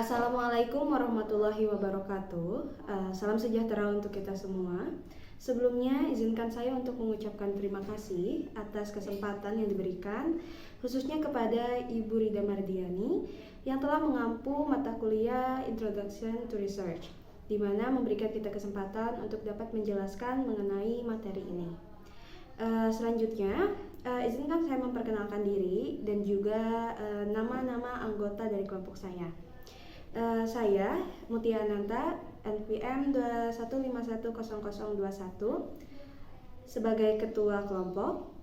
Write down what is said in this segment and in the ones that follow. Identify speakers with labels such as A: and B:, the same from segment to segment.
A: Assalamualaikum warahmatullahi wabarakatuh. Salam sejahtera untuk kita semua. Sebelumnya, izinkan saya untuk mengucapkan terima kasih atas kesempatan yang diberikan, khususnya kepada Ibu Rida Mardiani yang telah mengampu mata kuliah Introduction to Research, di mana memberikan kita kesempatan untuk dapat menjelaskan mengenai materi ini. Selanjutnya, izinkan saya memperkenalkan diri dan juga nama-nama anggota dari kelompok saya. Saya Mutia Ananta, NPM 215100021 sebagai ketua kelompok.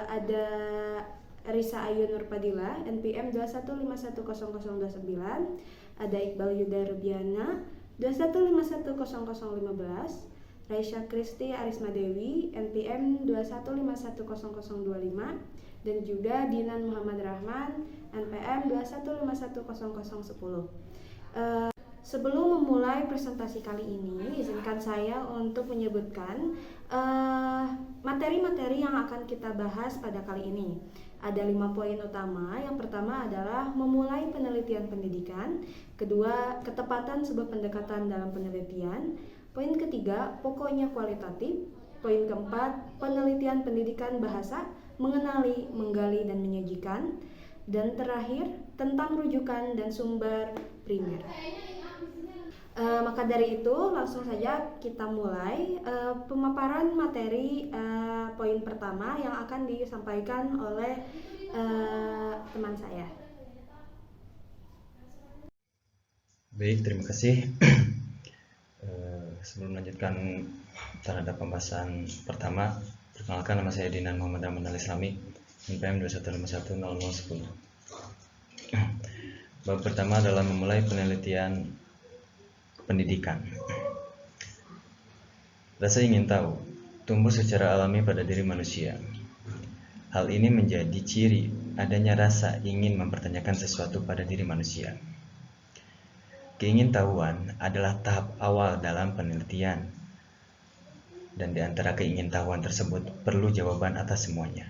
A: Ada Risa Ayu Nurpadila, NPM 215100029. Ada Iqbal Yuda Rubiana, 215100015. Raisya Kristi Arisma Dewi, NPM 215100025, dan juga Dinan Muhammad Rahman, NPM 215100010. Sebelum memulai presentasi kali ini, izinkan saya untuk menyebutkan materi-materi yang akan kita bahas pada kali ini. Ada 5 poin utama. Yang pertama adalah memulai penelitian pendidikan. Kedua, ketepatan sebuah pendekatan dalam penelitian. Poin ketiga, pokoknya kualitatif. Poin keempat, penelitian pendidikan bahasa, mengenali, menggali, dan menyajikan. Dan terakhir, tentang rujukan dan sumber primer. Maka dari itu, langsung saja kita mulai pemaparan materi poin pertama yang akan disampaikan oleh teman saya.
B: Baik, terima kasih. Sebelum melanjutkan terhadap pembahasan pertama, perkenalkan, nama saya Dinan Muhammad Rahman Al-Islami, NPM 2151010. Bab pertama adalah memulai penelitian pendidikan. Rasa ingin tahu tumbuh secara alami pada diri manusia. Hal ini menjadi ciri adanya rasa ingin mempertanyakan sesuatu pada diri manusia. Keingintahuan adalah tahap awal dalam penelitian, dan di antara keingintahuan tersebut perlu jawaban atas semuanya.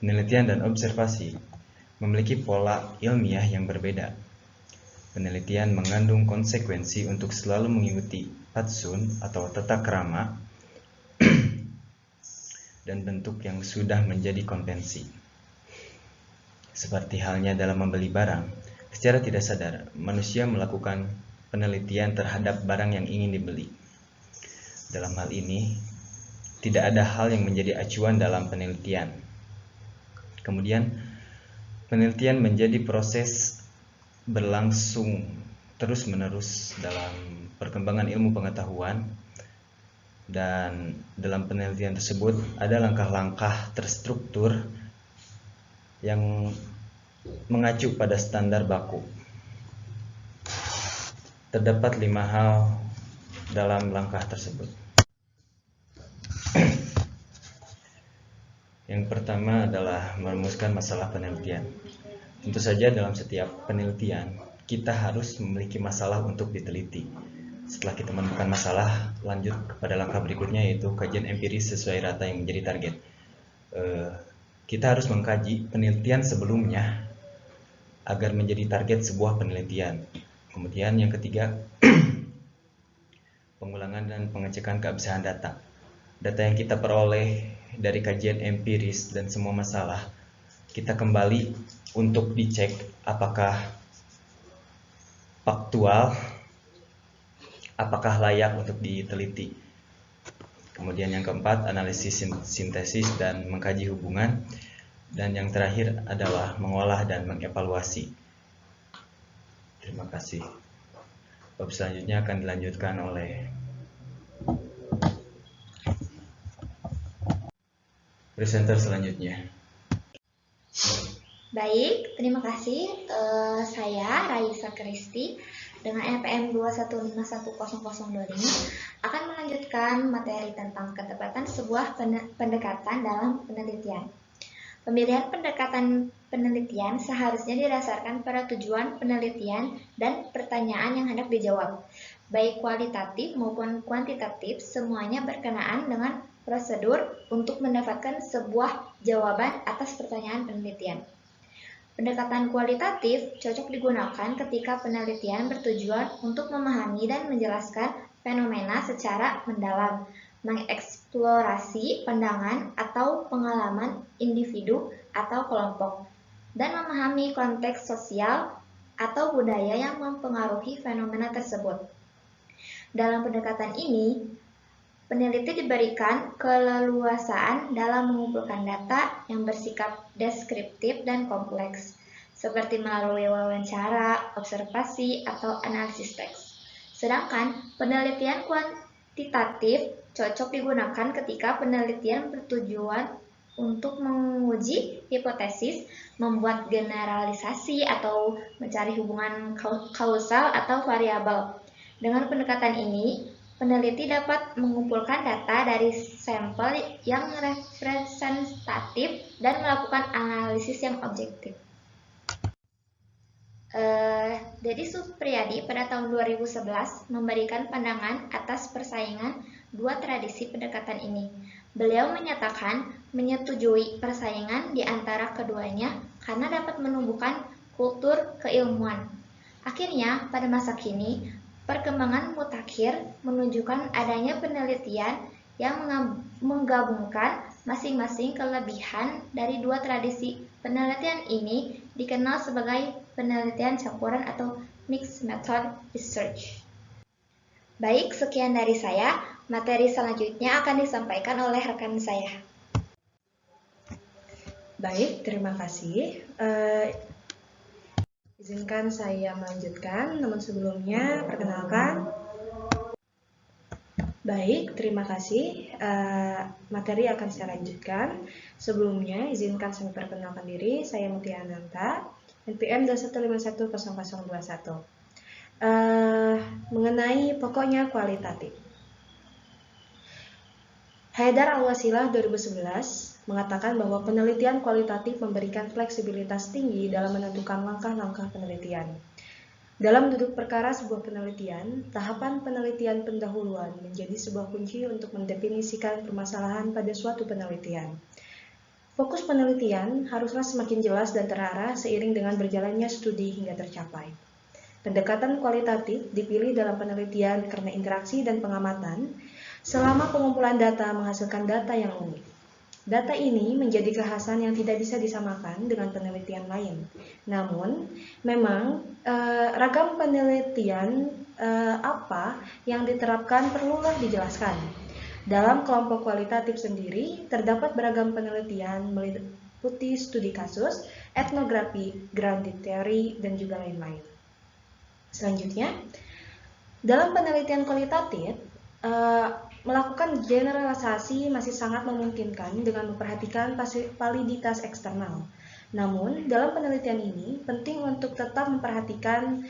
B: Penelitian dan observasi memiliki pola ilmiah yang berbeda. Penelitian mengandung konsekuensi untuk selalu mengikuti fatsun atau tata krama dan bentuk yang sudah menjadi konvensi. Seperti halnya dalam membeli barang, secara tidak sadar manusia melakukan penelitian terhadap barang yang ingin dibeli. Dalam hal ini, tidak ada hal yang menjadi acuan dalam penelitian. Kemudian, penelitian menjadi proses berlangsung terus-menerus dalam perkembangan ilmu pengetahuan, dan dalam penelitian tersebut ada langkah-langkah terstruktur yang mengacu pada standar baku. Terdapat 5 hal dalam langkah tersebut. Yang pertama adalah merumuskan masalah penelitian. Tentu saja dalam setiap penelitian kita harus memiliki masalah untuk diteliti. Setelah kita menemukan masalah, lanjut kepada langkah berikutnya, yaitu kajian empiris sesuai rata yang menjadi target. Kita harus mengkaji penelitian sebelumnya agar menjadi target sebuah penelitian. Kemudian yang ketiga, pengulangan dan pengecekan keabsahan data. Data yang kita peroleh dari kajian empiris dan semua masalah, kita kembali untuk dicek apakah faktual, apakah layak untuk diteliti. Kemudian yang keempat, analisis sintesis dan mengkaji hubungan. Dan yang terakhir adalah mengolah dan mengevaluasi. Terima kasih. Bab selanjutnya akan dilanjutkan oleh presenter selanjutnya.
C: Baik, terima kasih. Saya Raisya Kristi dengan NPM 215100025 akan melanjutkan materi tentang ketepatan sebuah pendekatan dalam penelitian. Pemilihan pendekatan penelitian seharusnya didasarkan pada tujuan penelitian dan pertanyaan yang hendak dijawab. Baik kualitatif maupun kuantitatif, semuanya berkenaan dengan prosedur untuk mendapatkan sebuah jawaban atas pertanyaan penelitian. Pendekatan kualitatif cocok digunakan ketika penelitian bertujuan untuk memahami dan menjelaskan fenomena secara mendalam, mengeksplorasi pandangan atau pengalaman individu atau kelompok, dan memahami konteks sosial atau budaya yang mempengaruhi fenomena tersebut. Dalam pendekatan ini, peneliti diberikan keleluasaan dalam mengumpulkan data yang bersikap deskriptif dan kompleks, seperti melalui wawancara, observasi, atau analisis teks. Sedangkan penelitian kuantitatif cocok digunakan ketika penelitian bertujuan untuk menguji hipotesis, membuat generalisasi, atau mencari hubungan kausal atau variabel. Dengan pendekatan ini, peneliti dapat mengumpulkan data dari sampel yang representatif dan melakukan analisis yang objektif. Dedi Supriyadi pada tahun 2011 memberikan pandangan atas persaingan dua tradisi pendekatan ini. Beliau menyatakan menyetujui persaingan di antara keduanya karena dapat menumbuhkan kultur keilmuan. Akhirnya, pada masa kini, perkembangan mutakhir menunjukkan adanya penelitian yang menggabungkan masing-masing kelebihan dari dua tradisi. Penelitian ini dikenal sebagai penelitian campuran atau mixed method research. Baik, sekian dari saya. Materi selanjutnya akan disampaikan oleh rekan saya.
A: Baik, terima kasih. Izinkan saya melanjutkan, namun sebelumnya perkenalkan. Baik, terima kasih. Materi akan saya lanjutkan. Sebelumnya, izinkan saya perkenalkan diri. Saya Mutia Ananta, NPM 215100021. Mengenai pokoknya kualitatif. Haidar Al-Wasilah 2011 mengatakan bahwa penelitian kualitatif memberikan fleksibilitas tinggi dalam menentukan langkah-langkah penelitian. Dalam duduk perkara sebuah penelitian, tahapan penelitian pendahuluan menjadi sebuah kunci untuk mendefinisikan permasalahan pada suatu penelitian. Fokus penelitian haruslah semakin jelas dan terarah seiring dengan berjalannya studi hingga tercapai. Pendekatan kualitatif dipilih dalam penelitian karena interaksi dan pengamatan selama pengumpulan data menghasilkan data yang unik. Data ini menjadi kekhasan yang tidak bisa disamakan dengan penelitian lain. Namun, memang ragam penelitian apa yang diterapkan perlulah dijelaskan. Dalam kelompok kualitatif sendiri, terdapat beragam penelitian meliputi studi kasus, etnografi, grounded theory, dan juga lain-lain. Selanjutnya, dalam penelitian kualitatif, melakukan generalisasi masih sangat memungkinkan dengan memperhatikan validitas eksternal. Namun, dalam penelitian ini penting untuk tetap memperhatikan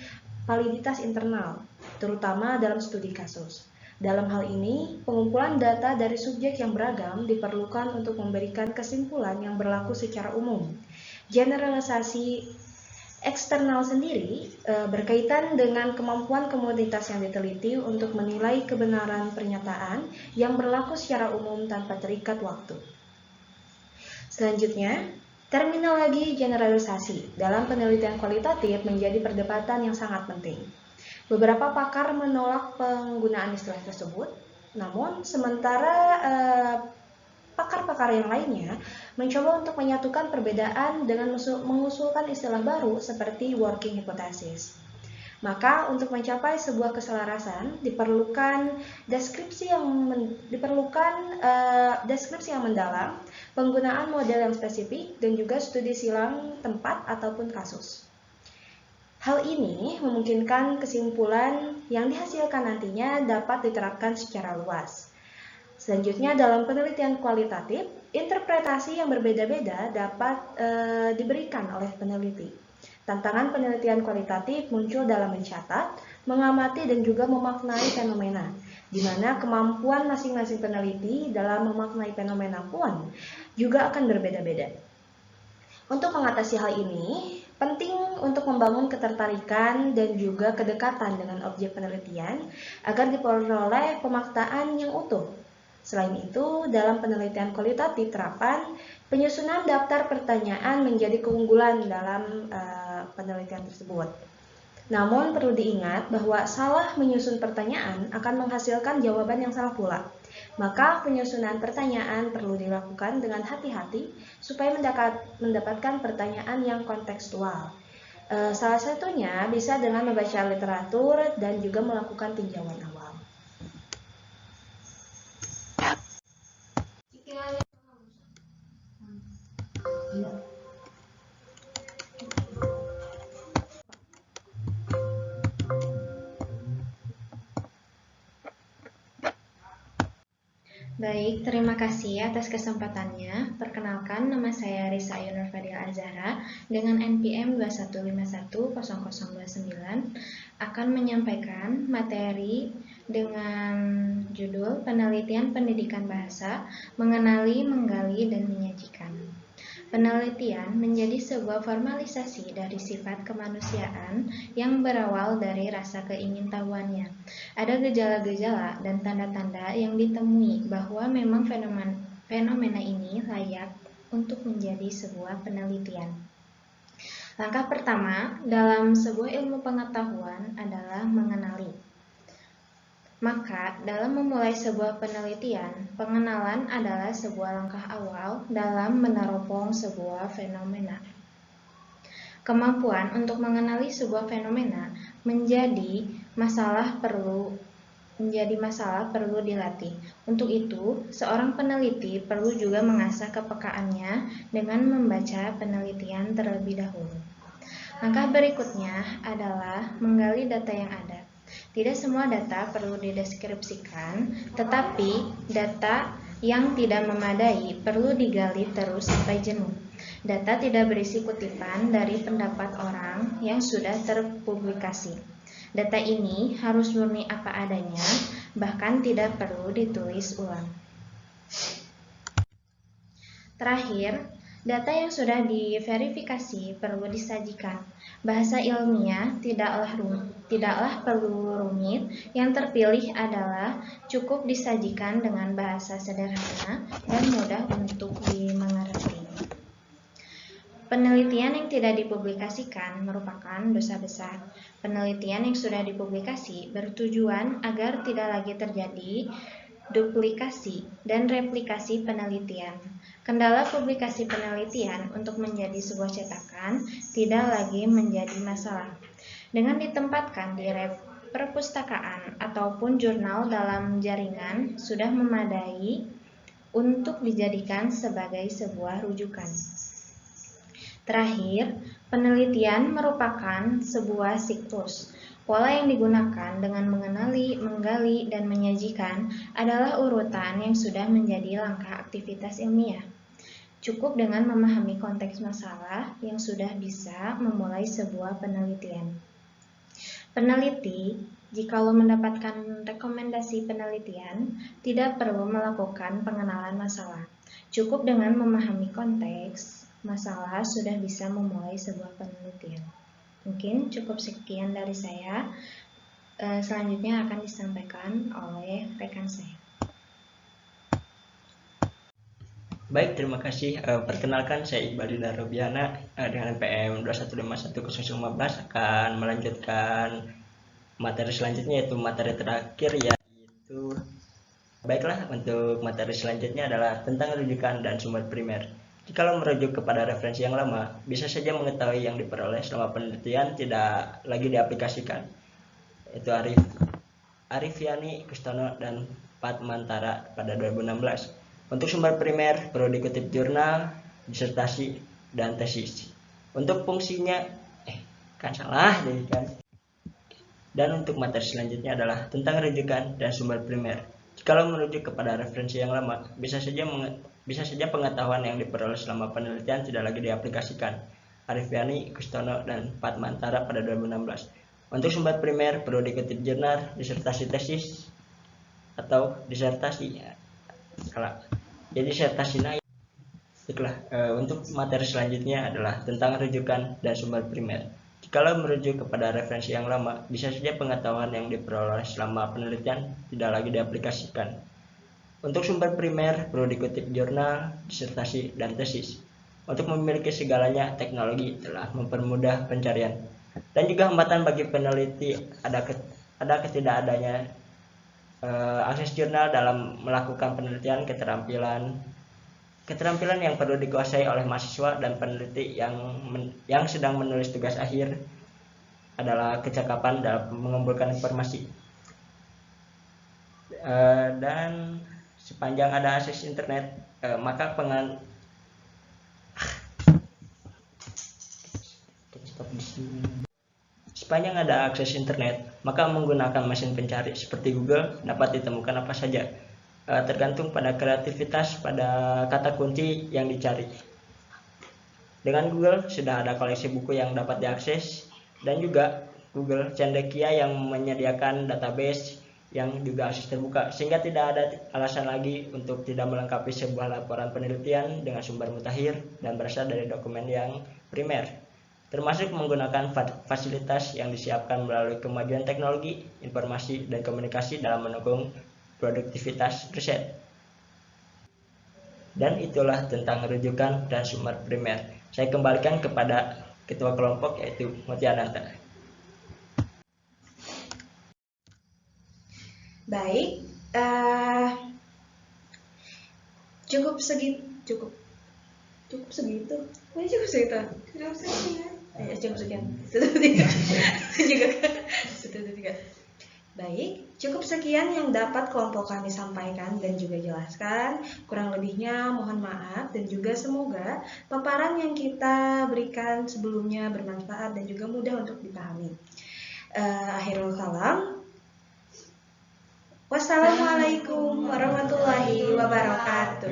A: validitas internal, terutama dalam studi kasus. Dalam hal ini, pengumpulan data dari subjek yang beragam diperlukan untuk memberikan kesimpulan yang berlaku secara umum. Generalisasi eksternal sendiri berkaitan dengan kemampuan komunitas yang diteliti untuk menilai kebenaran pernyataan yang berlaku secara umum tanpa terikat waktu. Selanjutnya, terminologi generalisasi dalam penelitian kualitatif menjadi perdebatan yang sangat penting. Beberapa pakar menolak penggunaan istilah tersebut, namun sementara pakar-pakar yang lainnya mencoba untuk menyatukan perbedaan dengan mengusulkan istilah baru seperti working hypothesis. Maka untuk mencapai sebuah keselarasan diperlukan deskripsi yang mendalam, penggunaan model yang spesifik, dan juga studi silang tempat ataupun kasus. Hal ini memungkinkan kesimpulan yang dihasilkan nantinya dapat diterapkan secara luas. Selanjutnya, dalam penelitian kualitatif, interpretasi yang berbeda-beda dapat diberikan oleh peneliti. Tantangan penelitian kualitatif muncul dalam mencatat, mengamati, dan juga memaknai fenomena, di mana kemampuan masing-masing peneliti dalam memaknai fenomena pun juga akan berbeda-beda. Untuk mengatasi hal ini, penting untuk membangun ketertarikan dan juga kedekatan dengan objek penelitian agar diperoleh pemaknaan yang utuh. Selain itu, dalam penelitian kualitatif terapan Penyusunan daftar pertanyaan menjadi keunggulan dalam penelitian tersebut. Namun perlu diingat bahwa salah menyusun pertanyaan akan menghasilkan jawaban yang salah pula. Maka penyusunan pertanyaan perlu dilakukan dengan hati-hati supaya mendapatkan pertanyaan yang kontekstual. Salah satunya bisa dengan membaca literatur dan juga melakukan tinjauan awal.
C: Baik, terima kasih atas kesempatannya. Perkenalkan, nama saya Risa Ayunur Fadila Azhara dengan NPM 21510029 akan menyampaikan materi dengan judul Penelitian Pendidikan Bahasa, Mengenali, Menggali, dan Menyajikan. Penelitian menjadi sebuah formalisasi dari sifat kemanusiaan yang berawal dari rasa keingintahuannya. Ada gejala-gejala dan tanda-tanda yang ditemui bahwa memang fenomena ini layak untuk menjadi sebuah penelitian. Langkah pertama dalam sebuah ilmu pengetahuan adalah mengenali. Maka, dalam memulai sebuah penelitian, pengenalan adalah sebuah langkah awal dalam meneropong sebuah fenomena. Kemampuan untuk mengenali sebuah fenomena menjadi masalah perlu dilatih. Untuk itu, seorang peneliti perlu juga mengasah kepekaannya dengan membaca penelitian terlebih dahulu. Langkah berikutnya adalah menggali data yang ada. Tidak semua data perlu dideskripsikan, tetapi data yang tidak memadai perlu digali terus sampai jenuh. Data tidak berisi kutipan dari pendapat orang yang sudah terpublikasi. Data ini harus murni apa adanya, bahkan tidak perlu ditulis ulang. Terakhir, data yang sudah diverifikasi perlu disajikan. Bahasa ilmiah tidaklah perlu rumit, yang terpilih adalah cukup disajikan dengan bahasa sederhana dan mudah untuk dimengerti. Penelitian yang tidak dipublikasikan merupakan dosa besar. Penelitian yang sudah dipublikasi bertujuan agar tidak lagi terjadi duplikasi dan replikasi penelitian. Kendala publikasi penelitian untuk menjadi sebuah cetakan tidak lagi menjadi masalah. Dengan ditempatkan di perpustakaan ataupun jurnal dalam jaringan sudah memadai untuk dijadikan sebagai sebuah rujukan. Terakhir, penelitian merupakan sebuah siklus. Pola yang digunakan dengan mengenali, menggali, dan menyajikan adalah urutan yang sudah menjadi langkah aktivitas ilmiah. Cukup dengan memahami konteks masalah yang sudah bisa memulai sebuah penelitian. Peneliti, jikalau mendapatkan rekomendasi penelitian, tidak perlu melakukan pengenalan masalah. Cukup dengan memahami konteks masalah sudah bisa memulai sebuah penelitian. Mungkin cukup sekian dari saya. Selanjutnya akan disampaikan oleh rekan saya.
D: Baik, terima kasih. Perkenalkan, saya Iqbal Dina Robiana dengan NPM 21510015 akan melanjutkan materi selanjutnya, yaitu materi terakhir, yaitu baiklah, untuk materi selanjutnya adalah tentang rujukan dan sumber primer. Jikalau merujuk kepada referensi yang lama, bisa saja mengetahui yang diperoleh selama penelitian tidak lagi diaplikasikan. Itu Arifiani, Kustono, dan Patmantara pada 2016. Untuk sumber primer perlu dikutip jurnal, disertasi, dan tesis. Untuk fungsinya, Dan untuk materi selanjutnya adalah tentang rujukan dan sumber primer. Jikalau merujuk kepada referensi yang lama, bisa saja pengetahuan yang diperoleh selama penelitian tidak lagi diaplikasikan. Arifiani, Kustono, dan Patmantara pada 2016. Untuk sumber primer perlu dikutip jurnal, disertasi tesis, atau disertasi. Jadi disertasi naik. Untuk materi selanjutnya adalah tentang rujukan dan sumber primer. Jikalau merujuk kepada referensi yang lama, bisa saja pengetahuan yang diperoleh selama penelitian tidak lagi diaplikasikan. Untuk sumber primer perlu dikutip jurnal, disertasi, dan tesis. Untuk memiliki segalanya, teknologi telah mempermudah pencarian. Dan juga hambatan bagi peneliti ada ketidakadanya akses jurnal dalam melakukan penelitian, keterampilan yang perlu dikuasai oleh mahasiswa dan peneliti yang sedang menulis tugas akhir adalah kecakapan dalam mengumpulkan informasi. Dan sepanjang ada akses internet, maka sepanjang ada akses internet, maka menggunakan mesin pencari seperti Google dapat ditemukan apa saja, tergantung pada kreativitas pada kata kunci yang dicari. Dengan Google sudah ada koleksi buku yang dapat diakses, dan juga Google Cendekia yang menyediakan database yang juga akses terbuka, sehingga tidak ada alasan lagi untuk tidak melengkapi sebuah laporan penelitian dengan sumber mutakhir dan berasal dari dokumen yang primer, termasuk menggunakan fasilitas yang disiapkan melalui kemajuan teknologi, informasi, dan komunikasi dalam mendukung produktivitas riset. Dan itulah tentang rujukan dan sumber primer. Saya kembalikan kepada ketua kelompok, yaitu Mutiananta.
A: Baik, cukup segitu. Cukup segitu. Ya, cukup sekian. Baik, cukup sekian yang dapat kelompok kami sampaikan dan juga jelaskan. Kurang lebihnya mohon maaf, dan juga semoga paparan yang kita berikan sebelumnya bermanfaat dan juga mudah untuk dipahami. Akhirul kalam. Wassalamualaikum warahmatullahi wabarakatuh.